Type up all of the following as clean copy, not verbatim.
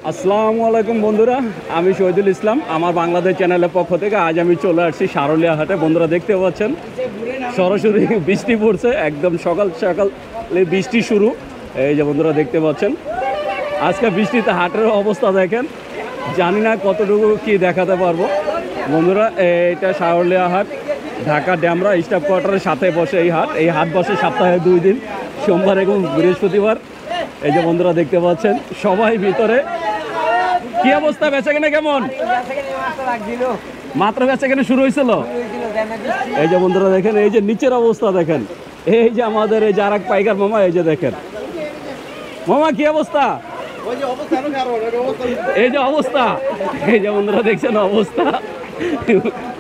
আসসালামু আলাইকুম বন্ধুরা, আমি শহীদুল ইসলাম। আমার বাংলাদেশ চ্যানেলের পক্ষ থেকে আজ আমি চলে আসছি সারুলিয়া হাটে। বন্ধুরা দেখতে পাচ্ছেন সরাসরি বৃষ্টি পড়ছে, একদম সকাল সকাল বৃষ্টি শুরু। এই যে বন্ধুরা দেখতে পাচ্ছেন আজকে বৃষ্টিতে হাটের অবস্থা দেখেন, জানি না কতটুকু কি দেখাতে পারবো। বন্ধুরা এটা সারুলিয়া হাট, ঢাকা ড্যামরা স্টাফ কোয়ার্টারের সাথে বসে এই হাট বসে সপ্তাহে 2 দিন, সোমবার এবং বৃহস্পতিবার। এই যে বন্ধুরা দেখতে পাচ্ছেন সবাই ভিতরে। কি অবস্থা, বেচাকেনা কেমন? মাত্র বেচাকেনা শুরু হয়েছিল। এই যে বন্ধুরা দেখেন, এই যে নিচের অবস্থা দেখেন। এই যে আমাদের এই যে আরেক পাইকার মামা, এই যে দেখেন মামা কি অবস্থা, এই যে অবস্থা, এই যে বন্ধুরা দেখছেন অবস্থা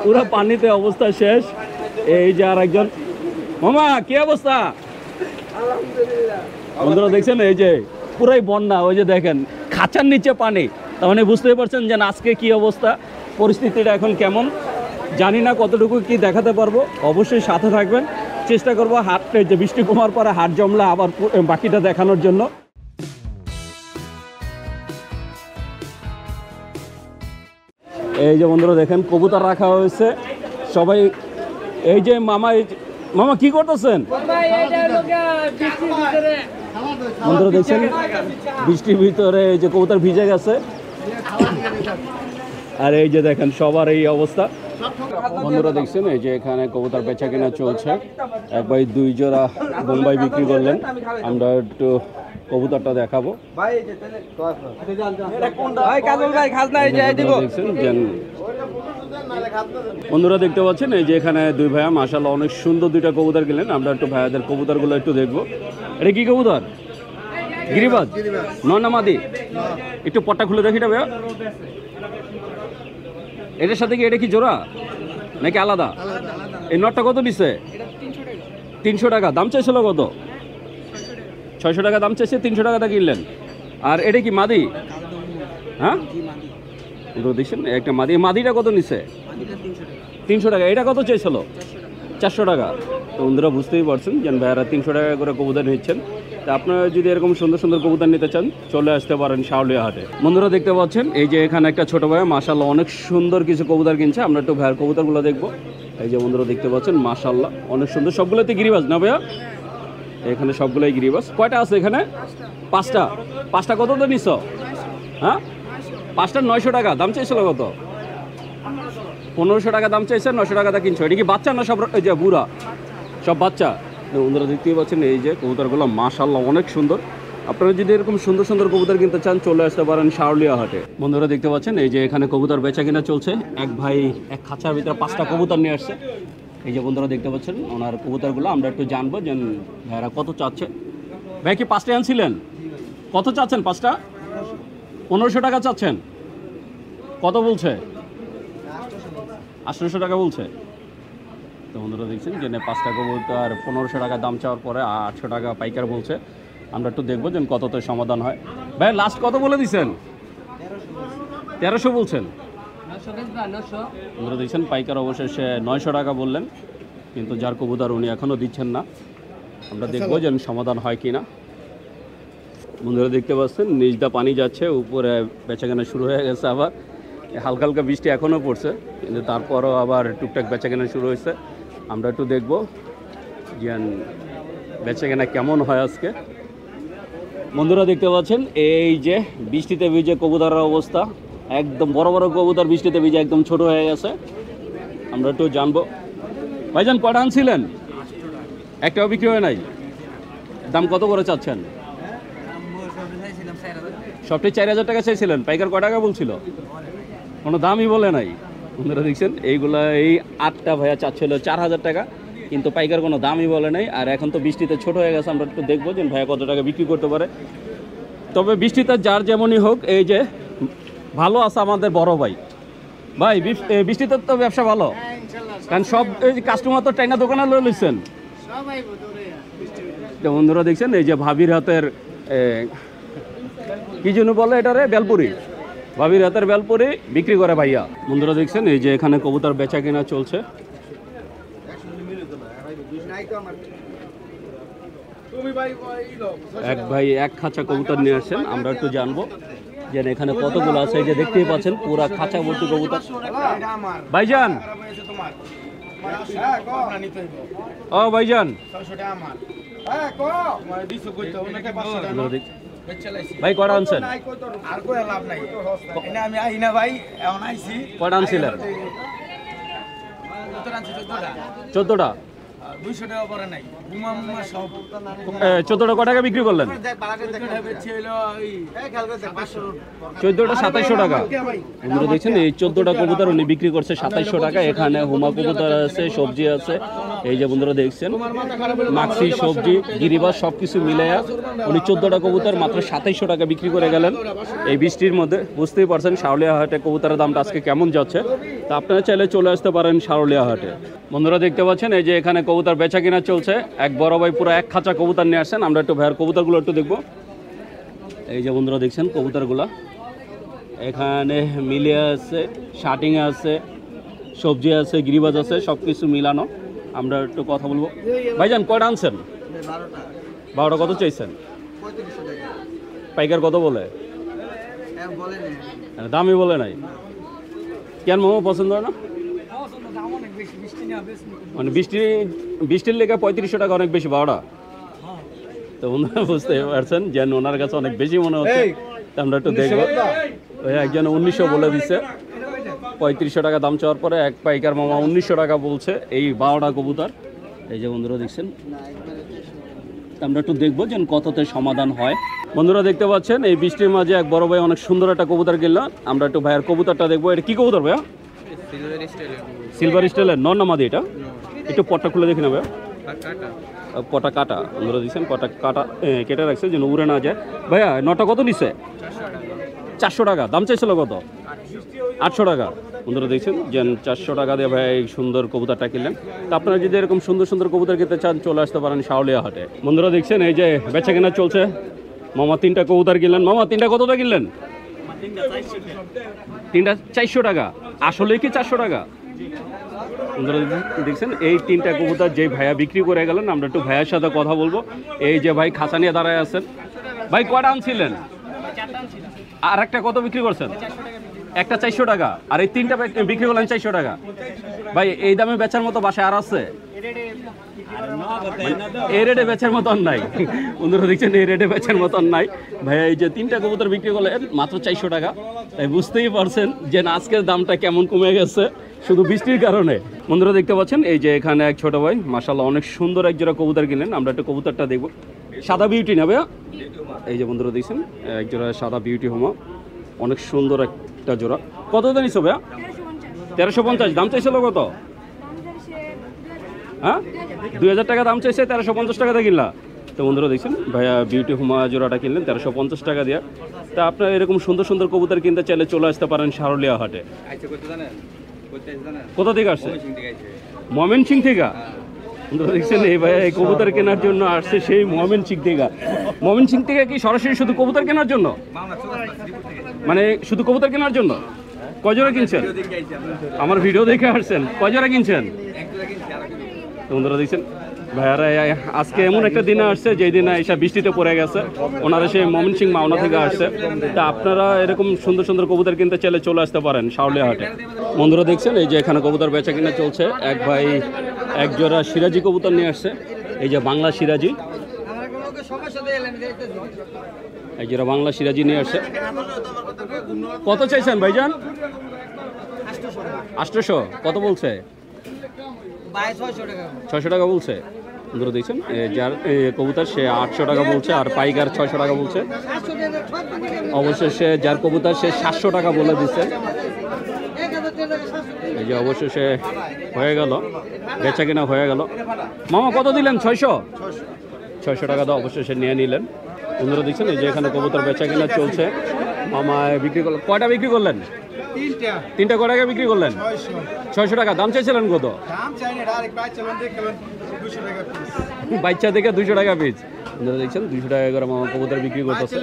পুরো পানিতে অবস্থা শেষ। এই যে আরেকজন মামা কি অবস্থা বন্ধুরা দেখছেন, এই যে পুরাই বন্যা। ওই যে দেখেন খাঁচার নিচে পানি, তার মানে বুঝতেই পারছেন যে আজকে কি অবস্থা, পরিস্থিতিটা এখন কেমন। জানি না কতটুকু কি দেখাতে পারবো, অবশ্যই সাথে থাকবেন। চেষ্টা করবো হাটে যে বৃষ্টি কমার পরে হাট জমলে আবার বাকিটা দেখানোর জন্য। এই যে বন্ধুরা দেখেন কবুতর রাখা হয়েছে সবাই। এই যে মামা, মামা কি করতেছেন? বন্ধুরা দেখছেন বৃষ্টির ভিতরে এই যে কবুতর ভিজে গেছে। আর এই যে দেখেন সবার এই অবস্থা। বন্ধুরা দেখছেন এই যে এখানে কবুতর বেচা কেনা চলছে। এক ভাই 2 জোড়া বোম্বাই বিক্রি করলেন, আমরা একটু কবুতরটা দেখাবো। বন্ধুরা দেখতে পাচ্ছেন এই যে এখানে 2 ভাইয়া মাশাআল্লাহ অনেক সুন্দর 2টা কবুতর গেলেন। আমরা একটু ভাইয়াদের কবুতরগুলো একটু দেখবো। এটা কি কবুতর? গিরিবাজ নর না মাদি? একটু পট্টা খুলে দেখি ভাইয়া। এটার সাথে কি এটা কি জোড়া নাকি আলাদা? এই নটটা কত নিচ্ছে? 300 টাকা দাম চাইছিল। কত? 600 টাকা দাম চাইছে, 300 টাকাটা কিনলেন। আর এটা কি মাদি? হ্যাঁ দেখছেন একটা মাদি। মাদিটা কত নিচ্ছে? 300 টাকা। এটা কত চাইছিল? 400 টাকা। তো বন্ধুরা বুঝতেই পারছেন যে ভাইয়ারা 300 টাকা করে কবুতর নিচ্ছেন। তা আপনারা যদি এরকম সুন্দর সুন্দর কবুতর নিতে চান চলে আসতে পারেন সারুলিয়া হাটে। বন্ধুরা দেখতে পাচ্ছেন এই যে এখানে একটা ছোট ভাইয়া মাশাআল্লাহ অনেক সুন্দর কিছু কবুতর কিনছে। আমরা একটু ভাইয়ার কবুতরগুলো দেখবো। এই যে বন্ধুরা দেখতে পাচ্ছেন মাশাআল্লাহ অনেক সুন্দর, সবগুলোতে গিরিবাজ না ভাইয়া? এখানে সবগুলোই গিরিবাজ। কয়টা আছে এখানে? 5টা। 5টা কত তো নিচ্ছ? হ্যাঁ 5টা 900 টাকা দাম চাইছিল। কত? 1500 টাকা দাম চাইছে, 900 টাকাটা কিনছো। এটা কি বাচ্চা না সব? এই যে বুড়া সব বাচ্চা। বন্ধুরা দেখতেই পাচ্ছেন এই যে কবুতরগুলো মাশাআল্লাহ অনেক সুন্দর। আপনারা যদি এরকম সুন্দর সুন্দর কবুতর কিনতে চান চলে আসতে পারেন সারুলিয়া হাটে। বন্ধুরা দেখতে পাচ্ছেন এই যে এখানে কবুতর বেচা কিনা চলছে। এক ভাই এক খাঁচার ভিতরে 5টা কবুতর নিয়ে আসছে। এই যে বন্ধুরা দেখতে পাচ্ছেন ওনার কবুতরগুলো আমরা একটু জানবো যে ভাইরা কত চাচ্ছে। ভাই কি 5টা আনছিলেন? কত চাচ্ছেন? 5টা 1500 টাকা চাচ্ছেন। কত বলছে? 800 টাকা বলছে। তো বন্ধুরা দেখছেন যে 5টা কবুতর 1500 টাকা দাম চাওয়ার পরে 800 টাকা পাইকার বলছে। আমরা একটু দেখবো যে কততে সমাধান হয়। ভাই লাস্ট কত বলে দিচ্ছেন? 1300 বলছেন। বন্ধুরা দেখছেন পাইকার অবশেষে 900 টাকা বললেন, কিন্তু যার কবুতর উনি এখনও দিচ্ছেন না। আমরা দেখবো যে সমাধান হয় কি না। বন্ধুরা দেখতে পাচ্ছেন নিচদা পানি যাচ্ছে, উপরে বেচাকেনা শুরু হয়ে গেছে। আবার হালকা হালকা বৃষ্টি এখনও পড়ছে, কিন্তু তারপরও আবার টুকটাক বেচাকেনা শুরু হয়েছে। আমরা একটু দেখবো যে বেচাকেনা কেমন হয় আজকে। বন্ধুরা দেখতে পাচ্ছেন এই যে বৃষ্টিতে ভিজে কবুতরের অবস্থা, একদম বড় বড় কবুতর বৃষ্টিতে ভিজে একদম ছোট হয়ে গেছে। আমরা একটু জানবো। ভাইজান কটা আনছিলেন? একটাও বিক্রি হয় নাই। দাম কত করে চাচ্ছেন? সবটাই 4000 টাকা চাইছিলেন। পাইকার কয় টাকা বলছিল? কোনো দামই বলে নাই। বন্ধুরা দেখছেন এইগুলা এই 8টা ভাইয়া চাচ্ছিল 4000 টাকা, কিন্তু পাইকার কোনো দামই বলে নাই। আর এখন তো বৃষ্টিতে ছোট হয়ে গেছে, আমরা একটু দেখবো যে ভাইয়া কত টাকা বিক্রি করতে পারে। তবে বৃষ্টিতে যার যেমনই হোক এই যে ভালো আছে আমাদের বড় ভাই। ভাই বৃষ্টিতে তো ব্যবসা ভালো, কারণ সব এই কাস্টমার তো টাইনা দোকানে লয়ে লইছেন। বন্ধুরা দেখছেন এই যে ভাবির হাতের কি যেন বলে এটারে, বেলপুরি। ভাবির হাতের বেলপুরি বিক্রি করে ভাইয়া। বন্ধুরা দেখছেন এই যে এখানে কবুতর বেচা কেনা চলছে। এক ভাই এক খাঁচা কবুতর নিয়ে আসছেন, আমরা একটু জানবো যে এখানে কতগুলো আছে, এই যে দেখতেই পাচ্ছেন পুরা খাঁচা ভর্তি কবুতর। ভাইজান, ও ভাইজান, ভাই কটা আনছেন? কটা আনছিলেন? 14টা। 14টা ক টাকা বিক্রি করলেন? 14টা 2700 টাকা। বন্ধুরা দেখছেন এই 14টা কবুতর উনি বিক্রি করছে 2700 টাকা। এখানে হুমা কবুতর আছে, সবজি আছে, এই যে বন্ধুরা দেখছেন মাক্সি, সবজি, গিরিবাস সবকিছু মিলাইয়া উনি 14টা কবুতর মাত্র 2700 টাকা বিক্রি করে গেলেন। এই বৃষ্টির মধ্যে বুঝতেই পারছেন শাওলিয়া হাটে কবুতরের দামটা আজকে কেমন যাচ্ছে। তা আপনারা চাইলে চলে আসতে পারেন শাওলিয়া হাটে। বন্ধুরা দেখতে পাচ্ছেন এই যে এখানে কবুতর বেচা কিনা চলছে। এক বড় ভাই পুরো এক খাঁচা কবুতর নিয়ে আসছেন। আমরা একটু ভাইয়ের কবুতরগুলো একটু দেখবো। এই যে বন্ধুরা দেখছেন কবুতরগুলো এখানে মিলে আছে, শার্টিং আছে, সবজি আছে, গিরিবাজ আছে, সব কিছু মিলানো। আমরা একটু কথা বলবো। ভাইজান কয়টা আনছেন? 12টা। কত চাইছেন? পাইকার কত বলে? দামই বলে নাই কেন? মোমো পছন্দ হয় না মানে? বৃষ্টির লেগে 3500 টাকা অনেক বেশি। 12টা তো ওনারা বুঝতে পারছেন যে ওনার কাছে অনেক বেশি মনে হচ্ছে। আমরা একটু দেখবো। ওই একজন 1900 বলে দিচ্ছে। 3500 টাকা দাম চাওয়ার পরে এক পাইকার মামা 1900 টাকা বলছে এই 12টা কবুতর। এই যে বন্ধুরা দেখছেন, আমরা একটু দেখবো যে কততে সমাধান হয়। বন্ধুরা দেখতে পাচ্ছেন এই বৃষ্টির মাঝে এক বড় ভাই অনেক সুন্দর একটা কবুতর কিনলাম। আমরা একটু ভাইয়ের কবুতরটা দেখবো। এটা কি কবুতর ভাইয়া? সিলভার স্টাইলের নর না মাদি? এটা একটু পটটা খুলে দেখি না ভাইয়া। পটা কাটা। বন্ধুরা দিচ্ছেন পটা কাটা কেটে রাখছে যেন উড়ে না যায়। ভাইয়া নটা কত নিচ্ছে? 400 টাকা। দাম চাইছিল কত? 800 টাকা। বন্ধুরা দেখছেন যে 400 টাকা দিয়ে ভাই সুন্দর কবুতরটা কিনলেন। তো আপনারা যদি এরকম সুন্দর সুন্দর কবুতর কিনতে চান চলে আসতে পারেন শাওলিয়া হাটে। বন্ধুরা দেখছেন এই যে বেচা কেনা চলছে। মামা 3টা কবুতর কিনলেন। মামা 3টা কতটা কিনলেন? 3টা 400 টাকা। আসলে কি 400 টাকা? বন্ধুরা দেখছেন এই 3টা কবুতর যে ভাইয়া বিক্রি করে গেলেন। আমরা একটু ভাইয়ের সাথে কথা বলবো। এই যে ভাই খাঁচা নিয়ে দাঁড়ায় আছেন। ভাই কয়টা আনছিলেন? আর একটা কত বিক্রি করছেন? একটা 400 টাকা। আর এই 3টা বিক্রি করলেন 400 টাকা। ভাই এই দামে বেচার মতো বাসায় আর আছে? এই রেটে বেচার মতন নাই। বন্ধুরা দেখছেন এই রেটে বেচার মতন নাই। ভাইয়া এই যে 3টা কবুতর বিক্রি করলেন মাত্র 400 টাকা। তাই বুঝতেই পারছেন যে আজকের দামটা কেমন কমে গেছে শুধু বৃষ্টির কারণে। বন্ধুরা দেখতে পাচ্ছেন এই যে এখানে এক ছোট ভাই মাশাআল্লাহ অনেক সুন্দর এক জোড়া কবুতর কিনলেন। আমরা একটু কবুতরটা দেখবো। সাদা বিউটি না ভাইয়া? এই যে বন্ধুরা দেখছেন এক জোড়া সাদা বিউটি হোমা, অনেক সুন্দর একটা জোড়া। কত দাম নিছো ভাইয়া? 1350। দাম চাইছিল কত? হ্যাঁ 2000 টাকা দাম চাইছে, 1350 টাকা দিয়ে কিনলা। তো বন্ধুরা দেখছেন ভাইয়া বিউটি হোমা জোড়াটা কিনলেন 1350 টাকা দিয়ে। তা আপনারা এরকম সুন্দর সুন্দর কবুতর কিনতে চাইলে চলে আসতে পারেন শাওলিয়া হাটে। কোথা থেকে আসছে? ময়মনসিং থেকে। বন্ধুরা দেখছেন এই ভাইয়া এই কবুতর কেনার জন্য আসছে সেই ময়মনসিং থেকে। ময়মনসিং থেকে কি সরাসরি শুধু কবুতর কেনার জন্য? মানে শুধু কবুতর কেনার জন্য? কয় জোড়া কিনছেন? আমার ভিডিও দেখে আসছেন। কয় জোড়া কিনছেন? বন্ধুরা দেখছেন ভাইয়ারা আজকে এমন একটা দিনে আসছে যেই দিনে এসে বৃষ্টিতে পড়ে গেছে। ওনারা সেই ময়মনসিং মাওনা থেকে আসছে। তা আপনারা এরকম সুন্দর সুন্দর কবুতর কিনতে চাইলে চলে আসতে পারেন শাওলিয়া হাটে। বন্ধুরা দেখছেন এই যে এখানে কবুতর বেচা কিনা চলছে। এক ভাই এক জোড়া সিরাজি কবুতর নিয়ে আসছে। এই যে বাংলা সিরাজি, এক জোড়া বাংলা সিরাজি নিয়ে আসছে। কত চাইছেন ভাইজান? 800। কত বলছে? 600 টাকা বলছে। বন্ধুরা দেখছেন যার কবুতর সে 800 টাকা বলছে আর পাইকার 600 টাকা বলছে। অবশেষে যার কবুতর সে 700 টাকা বলে দিচ্ছে। এই যে অবশেষে হয়ে গেল, বেচা কিনা হয়ে গেল। মামা কত দিলেন? 600 টাকা তো অবশেষে নিয়ে নিলেন। বন্ধুরা দেখছেন এই যে এখানে কবুতর বেচা কিনা চলছে। মামা বিক্রি করলেন কয়টা? বিক্রি করলেন 3টা। কয় টাকা বিক্রি করলেন? 600 টাকা। দাম চাইছিলেন কত? বাচ্চা থেকে 200 টাকা পিস। দেখছেন 200 টাকা করে মামা কবুতর বিক্রি করতেছে।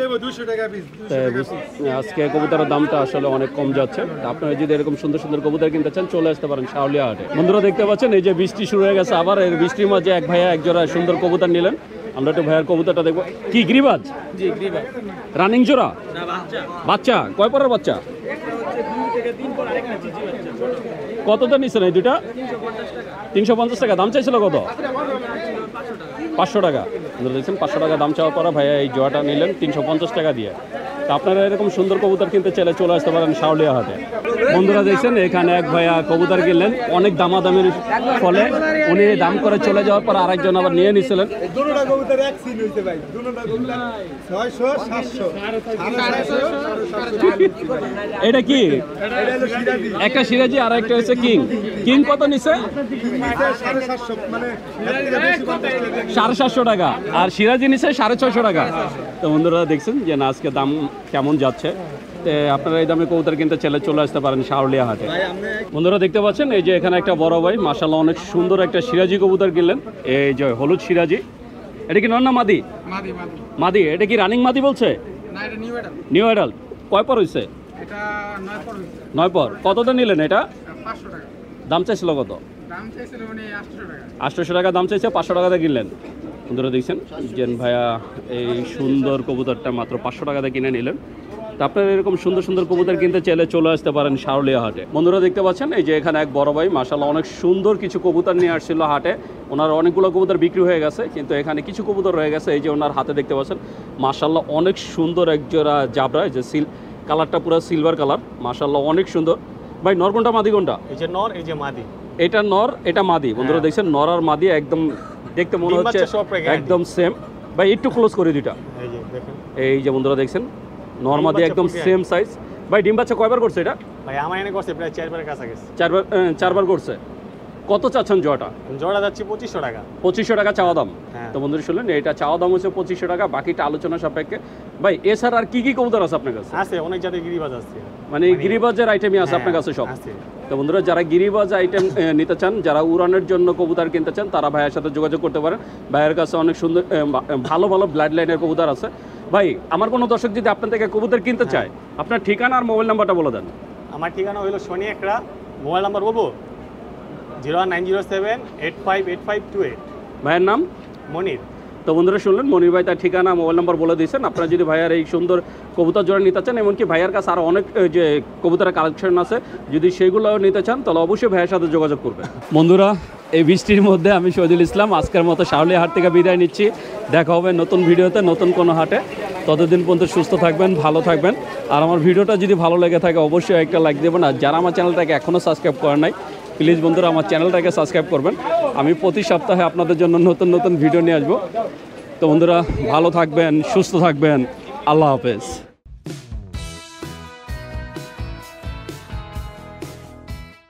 আজকে কবুতরের দামটা আসলে অনেক কম যাচ্ছে। আপনারা যদি এরকম সুন্দর সুন্দর কবুতর কিনতে চান চলে আসতে পারেন শাওলিয়া হাটে। বন্ধুরা দেখতে পাচ্ছেন এই যে বৃষ্টি শুরু হয়ে গেছে আবার। এই বৃষ্টির মাঝে এক ভাইয়া এক জোড়া সুন্দর কবুতর নিলেন। আমরা একটু ভাইয়ার কবুতরটা দেখবো। কি গিরিবাজ? রানিং জোড়া? বাচ্চা কয় পরের বাচ্চা? কতটা নিচ্ছেন এই দুটা? 350 টাকা। দাম চাইছিল কত? 500 টাকা। দেখছেন 500 টাকা দাম চাওয়ার পরে ভাইয়া এই জোড়াটা নিলেন 350 টাকা দিয়ে। তা আপনারা এরকম সুন্দর কবুতর কিনতে চাইলে চলে আসতে পারেন শাওলিয়া হাটে। বন্ধুরা দেখছেন এখানে এক ভাইয়া কবুতর কিনলেন অনেক দামাদামির ফলে উনি দাম করে চলে যাওয়ার পর আরেকজন আবার নিয়ে নিছিলেন। এটা কি? একটা সিরাজি আর একটা হচ্ছে কিং। কিং কত নিছে? 750 টাকা। আর সিরাজি নিছে 650 টাকা। তো বন্ধুরা দেখছেন যে না আজকে দাম কেমন যাচ্ছে। আপনারা এই দামে কবুতর কিনতে চাইলে চলে আসতে পারেন শাওলিয়া হাটে। বন্ধুরা দেখতে পাচ্ছেন এই যে এখানে একটা বড় ভাই মাশাআল্লাহ অনেক সুন্দর একটা সিরাজি কবুতর কিনলেন। এই যে হলুদ সিরাজি। এটা কি নর না মাদি? মাদি। এটা কি রানিং মাদি বলছে? New adult. কয় পর হয়েছে? 9 পর। কতটা নিলেন এটা? 500 টাকা। দাম চাইছিল কত? দাম চাইছিল 800 টাকা। 800 টাকা দাম চাইছে, 500 টাকাতে কিনলেন। বন্ধুরা দেখছেন জেন ভাইয়া এই সুন্দর কবুতরটা মাত্র 500 টাকাতে কিনে নিলেন। তা আপনারা এরকম সুন্দর সুন্দর কবুতর কিনতে চাইলে চলে আসতে পারেন শাওলিয়া হাটে। বন্ধুরা দেখতে পাচ্ছেন এই যে এখানে এক বড় ভাই মাশাআল্লাহ অনেক সুন্দর কিছু কবুতর নিয়ে আসছিল হাটে। ওনার অনেকগুলো কবুতর বিক্রি হয়ে গেছে, কিন্তু এখানে কিছু কবুতর রয়ে গেছে। এই যে ওনার হাতে দেখতে পাচ্ছেন মাশাআল্লাহ অনেক সুন্দর এক জোড়া জাবরা, যে কালারটা পুরো সিলভার কালার, মাশাআল্লাহ অনেক সুন্দর। ভাই নর কোনটা মাদি কোনটা? এই যে নর, এই যে মাদি। এটা নর, এটা মাদি। বন্ধুরা দেখছেন নর আর মাদি একদম দেখতে মনে হচ্ছে একদম সেম। ভাই একটু ক্লোজ করে দুইটা। এই যে দেখেন, এই যে বন্ধুরা দেখছেন নর মাদি একদম সেম সাইজ। ভাই ডিম বাচ্চা কয়বার করছে এটা? ভাই আমার এনে করছে প্রায় 4 বারের কাছাকাছি। 4 বার করছে। কত চাচ্ছেন জোড়াটা? জোড়া যাচ্ছে 2500 টাকা। 2500 টাকা চাওয়া দাম। হ্যাঁ। তো বন্ধুরা শুনলেন এটা চাওয়া দাম হচ্ছে 2500 টাকা, বাকিটা আলোচনা সাপেক্ষে। ভাই এছাড়া আর কি কি কবুতর আছে আপনার কাছে? আছে অনেক জাতের গিরিবাজ আছে, মানে গিরিবাজের আইটেমই আছে আপনার কাছে সব? আছে। তো বন্ধুরা যারা গিরিবাজ আইটেম নিতে চান, যারা উড়ানের জন্য কবুতর কিনতে চান, তারা ভাইয়ের সাথে যোগাযোগ করতে পারেন। ভাইয়ের কাছে অনেক সুন্দর ভালো ভালো ব্লাড লাইনের কবুতর আছে। ভাই আমার কোনো দর্শক যদি আপনার থেকে কবুতর কিনতে চায়, আপনার ঠিকানা আর মোবাইল নাম্বারটা বলে দেন। আমার ঠিকানা হলো শনি একরা। মোবাইল নাম্বার বলবো 01907858528। ভাইয়ের নাম? মনির। তো বন্ধুরা শুনলেন মনির ভাই তার ঠিকানা মোবাইল নাম্বার বলে দিয়েছেন। আপনারা যদি ভাইয়ার এই সুন্দর কবুতর জোড়া নিতে চান, এমনকি ভাইয়ার কাছে আরও অনেক যে কবুতরের কালেকশন আছে, যদি সেগুলো নিতে চান তাহলে অবশ্যই ভাইয়ের সাথে যোগাযোগ করবেন। বন্ধুরা এই বৃষ্টির মধ্যে আমি শহীদুল ইসলাম আজকের মতো শাওলিয়া হাট থেকে বিদায় নিচ্ছি। দেখা হবে নতুন ভিডিওতে, নতুন কোনো হাটে। ততদিন পর্যন্ত সুস্থ থাকবেন, ভালো থাকবেন। আর আমার ভিডিওটা যদি ভালো লেগে থাকে অবশ্যই একটা লাইক দেবেন। আর যারা আমার চ্যানেলটাকে এখনও সাবস্ক্রাইব করেন নাই, প্লিজ বন্ধুরা আমার চ্যানেলটাকে সাবস্ক্রাইব করবেন। আমি প্রতি সপ্তাহে আপনাদের জন্য নতুন নতুন ভিডিও নিয়ে আসবো। তো বন্ধুরা ভালো থাকবেন, সুস্থ থাকবেন। আল্লাহ হাফেজ।